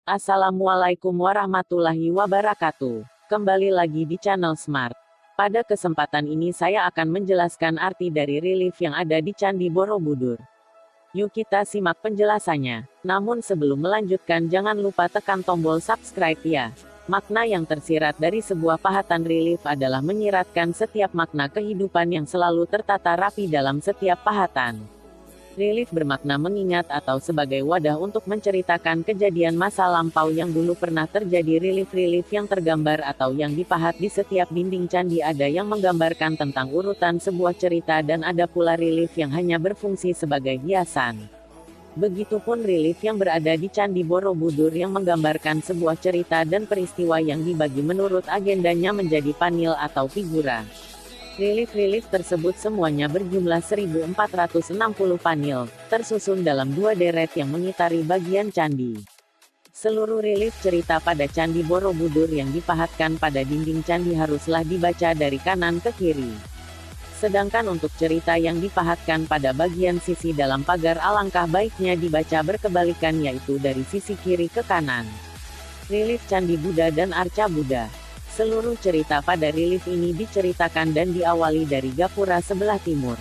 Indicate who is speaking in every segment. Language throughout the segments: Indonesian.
Speaker 1: Assalamualaikum warahmatullahi wabarakatuh. Kembali lagi di channel Smart. Pada kesempatan ini saya akan menjelaskan arti dari relief yang ada di Candi Borobudur. Yuk kita simak penjelasannya. Namun sebelum melanjutkan jangan lupa tekan tombol subscribe ya. Makna yang tersirat dari sebuah pahatan relief adalah menyiratkan setiap makna kehidupan yang selalu tertata rapi dalam setiap pahatan. Relief bermakna mengingat atau sebagai wadah untuk menceritakan kejadian masa lampau yang dulu pernah terjadi. Relief-relief yang tergambar atau yang dipahat di setiap dinding candi ada yang menggambarkan tentang urutan sebuah cerita dan ada pula relief yang hanya berfungsi sebagai hiasan. Begitupun relief yang berada di Candi Borobudur yang menggambarkan sebuah cerita dan peristiwa yang dibagi menurut agendanya menjadi panel atau figura. Relief-relief tersebut semuanya berjumlah 1460 panel, tersusun dalam dua deret yang mengitari bagian candi. Seluruh relief cerita pada Candi Borobudur yang dipahatkan pada dinding candi haruslah dibaca dari kanan ke kiri. Sedangkan untuk cerita yang dipahatkan pada bagian sisi dalam pagar alangkah baiknya dibaca berkebalikan, yaitu dari sisi kiri ke kanan. Relief Candi Buddha dan Arca Buddha. Seluruh cerita pada relief ini diceritakan dan diawali dari gapura sebelah timur.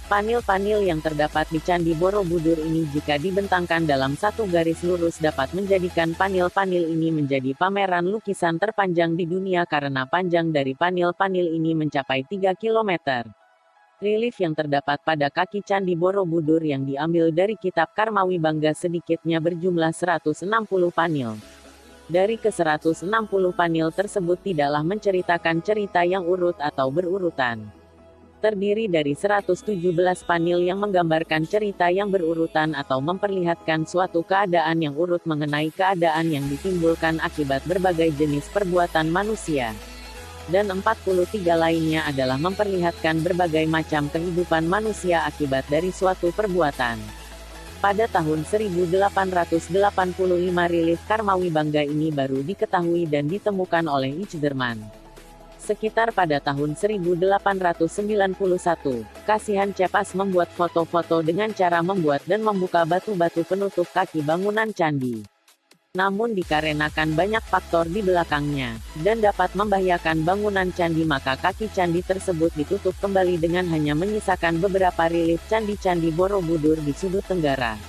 Speaker 1: Panel-panel yang terdapat di Candi Borobudur ini jika dibentangkan dalam satu garis lurus dapat menjadikan panel-panel ini menjadi pameran lukisan terpanjang di dunia karena panjang dari panel-panel ini mencapai 3 km. Relief yang terdapat pada kaki Candi Borobudur yang diambil dari kitab Karmawi Bangga sedikitnya berjumlah 160 panel. Dari ke-160 panel tersebut tidaklah menceritakan cerita yang urut atau berurutan. Terdiri dari 117 panel yang menggambarkan cerita yang berurutan atau memperlihatkan suatu keadaan yang urut mengenai keadaan yang ditimbulkan akibat berbagai jenis perbuatan manusia. Dan 43 lainnya adalah memperlihatkan berbagai macam kehidupan manusia akibat dari suatu perbuatan. Pada tahun 1885 relief Karmawi Bangga ini baru diketahui dan ditemukan oleh Ichderman. Sekitar pada tahun 1891, Kasihan Cepas membuat foto-foto dengan cara membuat dan membuka batu-batu penutup kaki bangunan candi. Namun dikarenakan banyak faktor di belakangnya, dan dapat membahayakan bangunan candi maka kaki candi tersebut ditutup kembali dengan hanya menyisakan beberapa relief candi-candi Borobudur di sudut tenggara.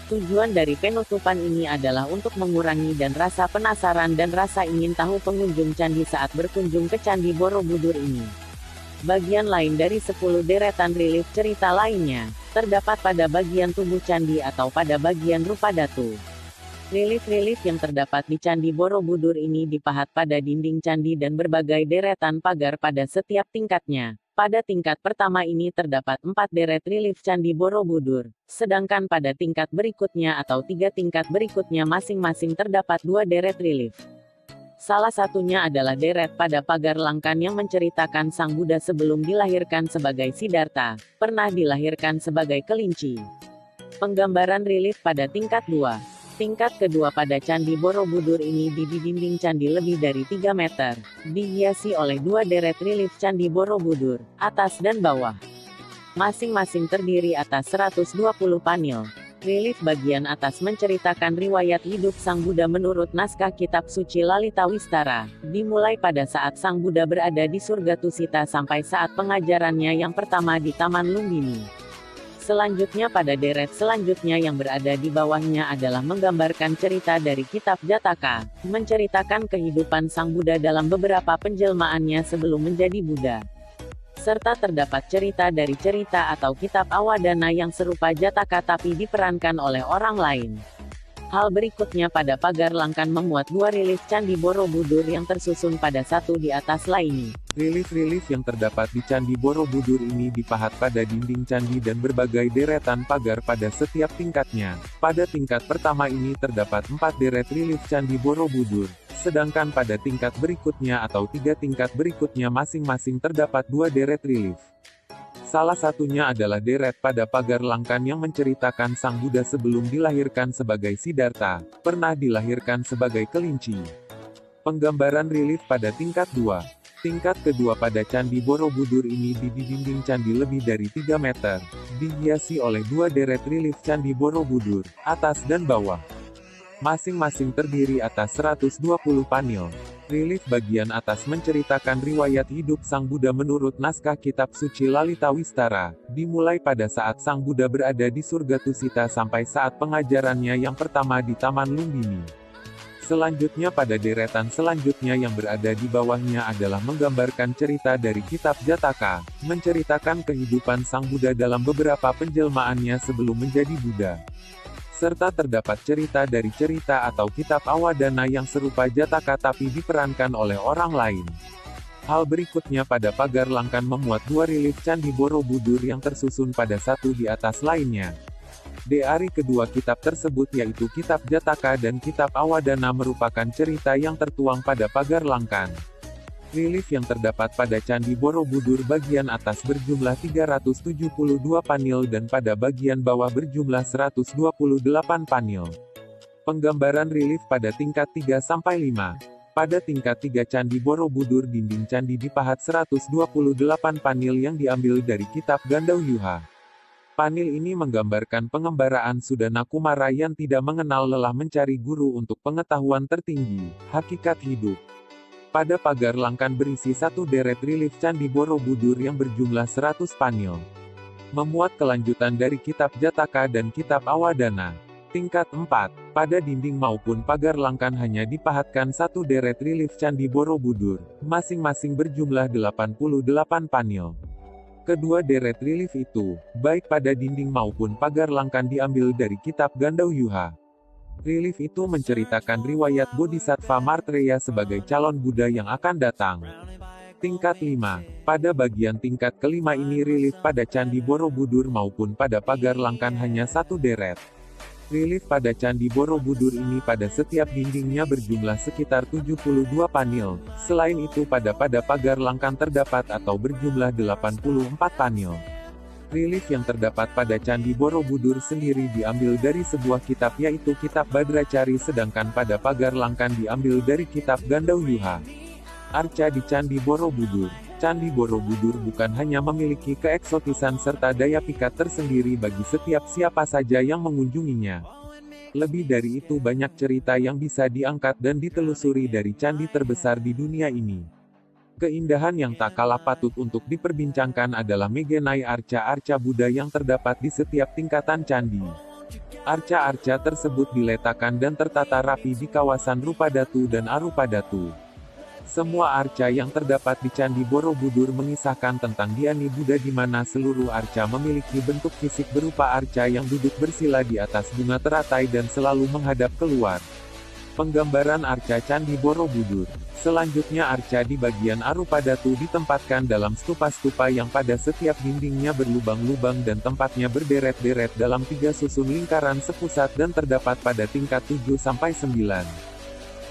Speaker 1: Tujuan dari penutupan ini adalah untuk mengurangi dan rasa penasaran dan rasa ingin tahu pengunjung candi saat berkunjung ke Candi Borobudur ini. Bagian lain dari 10 deretan relief cerita lainnya, terdapat pada bagian tubuh candi atau pada bagian rupa datu. Relief-relief yang terdapat di Candi Borobudur ini dipahat pada dinding candi dan berbagai deretan pagar pada setiap tingkatnya. Pada tingkat pertama ini terdapat 4 deret relief Candi Borobudur, sedangkan pada tingkat berikutnya atau 3 tingkat berikutnya masing-masing terdapat 2 deret relief. Salah satunya adalah deret pada pagar Langkan yang menceritakan Sang Buddha sebelum dilahirkan sebagai Siddhartha, pernah dilahirkan sebagai kelinci. Penggambaran relief pada tingkat 2. Tingkat kedua pada Candi Borobudur ini di dinding candi lebih dari 3 meter, dihiasi oleh 2 deret relief Candi Borobudur, atas dan bawah. Masing-masing terdiri atas 120 panel. Relief bagian atas menceritakan riwayat hidup Sang Buddha menurut naskah kitab suci Lalita Wistara, dimulai pada saat Sang Buddha berada di surga Tusita sampai saat pengajarannya yang pertama di Taman Lumbini. Selanjutnya pada deret selanjutnya yang berada di bawahnya adalah menggambarkan cerita dari kitab Jataka, menceritakan kehidupan Sang Buddha dalam beberapa penjelmaannya sebelum menjadi Buddha. Serta terdapat cerita dari cerita atau kitab Awadana yang serupa Jataka tapi diperankan oleh orang lain. Hal berikutnya pada pagar Langkan memuat 2 relief Candi Borobudur yang tersusun pada satu di atas lainnya.
Speaker 2: Relief-relief yang terdapat di Candi Borobudur ini dipahat pada dinding candi dan berbagai deretan pagar pada setiap tingkatnya. Pada tingkat pertama ini terdapat 4 deret relief Candi Borobudur, sedangkan pada tingkat berikutnya atau 3 tingkat berikutnya masing-masing terdapat 2 deret relief. Salah satunya adalah deret pada pagar Langkan yang menceritakan Sang Buddha sebelum dilahirkan sebagai Siddhartha, pernah dilahirkan sebagai kelinci. Penggambaran relief pada tingkat 2. Tingkat kedua pada Candi Borobudur ini di dinding candi lebih dari 3 meter, dihiasi oleh 2 deret relief Candi Borobudur, atas dan bawah. masing-masing terdiri atas 120 panel. Relief bagian atas menceritakan riwayat hidup Sang Buddha menurut naskah kitab suci Lalita Wistara, dimulai pada saat Sang Buddha berada di surga Tusita sampai saat pengajarannya yang pertama di Taman Lumbini. Selanjutnya pada deretan selanjutnya yang berada di bawahnya adalah menggambarkan cerita dari kitab Jataka, menceritakan kehidupan Sang Buddha dalam beberapa penjelmaannya sebelum menjadi Buddha. Serta terdapat cerita dari cerita atau kitab Awadana yang serupa Jataka tapi diperankan oleh orang lain. Hal berikutnya pada pagar langkan memuat dua relief Candi Borobudur yang tersusun pada satu di atas lainnya. Dari kedua kitab tersebut yaitu kitab Jataka dan kitab Awadana merupakan cerita yang tertuang pada pagar langkan. Relief yang terdapat pada Candi Borobudur bagian atas berjumlah 372 panel dan pada bagian bawah berjumlah 128 panel. Penggambaran relief pada tingkat 3-5. Pada tingkat 3 Candi Borobudur dinding candi dipahat 128 panel yang diambil dari kitab Gandawyuha. Panel ini menggambarkan pengembaraan Sudana Kumara yang tidak mengenal lelah mencari guru untuk pengetahuan tertinggi, hakikat hidup. Pada pagar langkan berisi satu deret relief Candi Borobudur yang berjumlah 100 panel. Memuat kelanjutan dari kitab Jataka dan kitab Awadana. Tingkat 4. Pada dinding maupun pagar langkan hanya dipahatkan satu deret relief Candi Borobudur, masing-masing berjumlah 88 panel. Kedua deret relief itu, baik pada dinding maupun pagar langkan diambil dari kitab Gandawyuha. Relief itu menceritakan riwayat Bodhisattva Maitreya sebagai calon Buddha yang akan datang. Tingkat 5. Pada bagian tingkat kelima ini relief pada Candi Borobudur maupun pada pagar langkan hanya satu deret. Relief pada Candi Borobudur ini pada setiap dindingnya berjumlah sekitar 72 panel. Selain itu pada pagar langkan terdapat atau berjumlah 84 panel. Relief yang terdapat pada Candi Borobudur sendiri diambil dari sebuah kitab yaitu kitab Badracari sedangkan pada pagar langkan diambil dari kitab Gandawyuha. Arca di Candi Borobudur. Candi Borobudur bukan hanya memiliki keeksotisan serta daya pikat tersendiri bagi setiap siapa saja yang mengunjunginya. Lebih dari itu banyak cerita yang bisa diangkat dan ditelusuri dari candi terbesar di dunia ini. Keindahan yang tak kalah patut untuk diperbincangkan adalah mengenai arca-arca Buddha yang terdapat di setiap tingkatan candi. Arca-arca tersebut diletakkan dan tertata rapi di kawasan Rupadatu dan Arupadatu. Semua arca yang terdapat di Candi Borobudur mengisahkan tentang Dhyani Buddha di mana seluruh arca memiliki bentuk fisik berupa arca yang duduk bersila di atas bunga teratai dan selalu menghadap keluar. Penggambaran arca Candi Borobudur. Selanjutnya arca di bagian Arupadatu ditempatkan dalam stupa-stupa yang pada setiap dindingnya berlubang-lubang dan tempatnya berderet-deret dalam 3 susun lingkaran sepusat dan terdapat pada tingkat 7-9.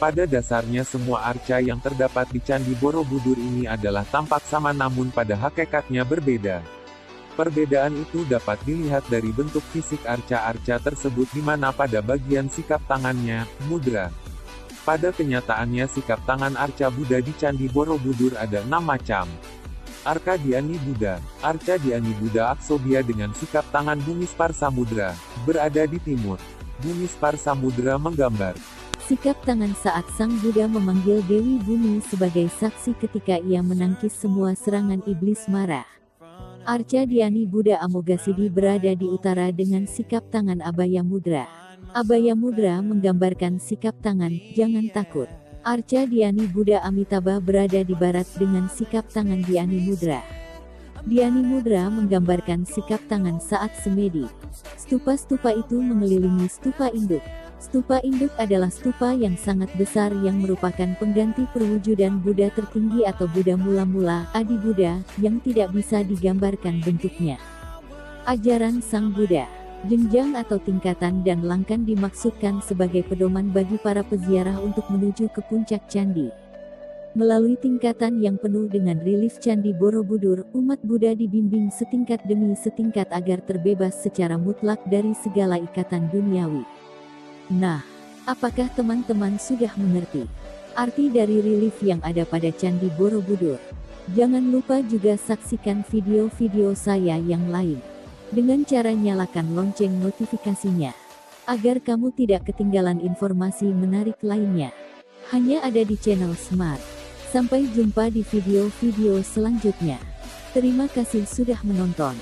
Speaker 2: Pada dasarnya semua arca yang terdapat di Candi Borobudur ini adalah tampak sama namun pada hakikatnya berbeda. Perbedaan itu dapat dilihat dari bentuk fisik arca-arca tersebut di mana pada bagian sikap tangannya, mudra. Pada kenyataannya sikap tangan arca Buddha di Candi Borobudur ada 6 macam. Arca Dhyani Buddha. Arca Dhyani Buddha Aksobhya dengan sikap tangan Bumi Sparsamudra, berada di timur. Bumi Sparsamudra menggambar
Speaker 3: sikap tangan saat Sang Buddha memanggil Dewi Bumi sebagai saksi ketika ia menangkis semua serangan iblis marah. Arca Dhyani Buddha Amoghasiddhi berada di utara dengan sikap tangan Abhaya Mudra. Abhaya Mudra menggambarkan sikap tangan, jangan takut. Arca Dhyani Buddha Amitabha berada di barat dengan sikap tangan Dhyani Mudra. Dhyani Mudra menggambarkan sikap tangan saat semedi. Stupa-stupa itu mengelilingi stupa induk. Stupa induk adalah stupa yang sangat besar yang merupakan pengganti perwujudan Buddha tertinggi atau Buddha mula-mula, Adi Buddha, yang tidak bisa digambarkan bentuknya. Ajaran Sang Buddha. Jenjang atau tingkatan dan langkan dimaksudkan sebagai pedoman bagi para peziarah untuk menuju ke puncak candi. Melalui tingkatan yang penuh dengan relief Candi Borobudur, umat Buddha dibimbing setingkat demi setingkat agar terbebas secara mutlak dari segala ikatan duniawi. Nah, apakah teman-teman sudah mengerti arti dari relief yang ada pada Candi Borobudur? Jangan lupa juga saksikan video-video saya yang lain dengan cara nyalakan lonceng notifikasinya. agar kamu tidak ketinggalan informasi menarik lainnya. Hanya ada di channel Smart. Sampai jumpa di video-video selanjutnya. Terima kasih sudah menonton.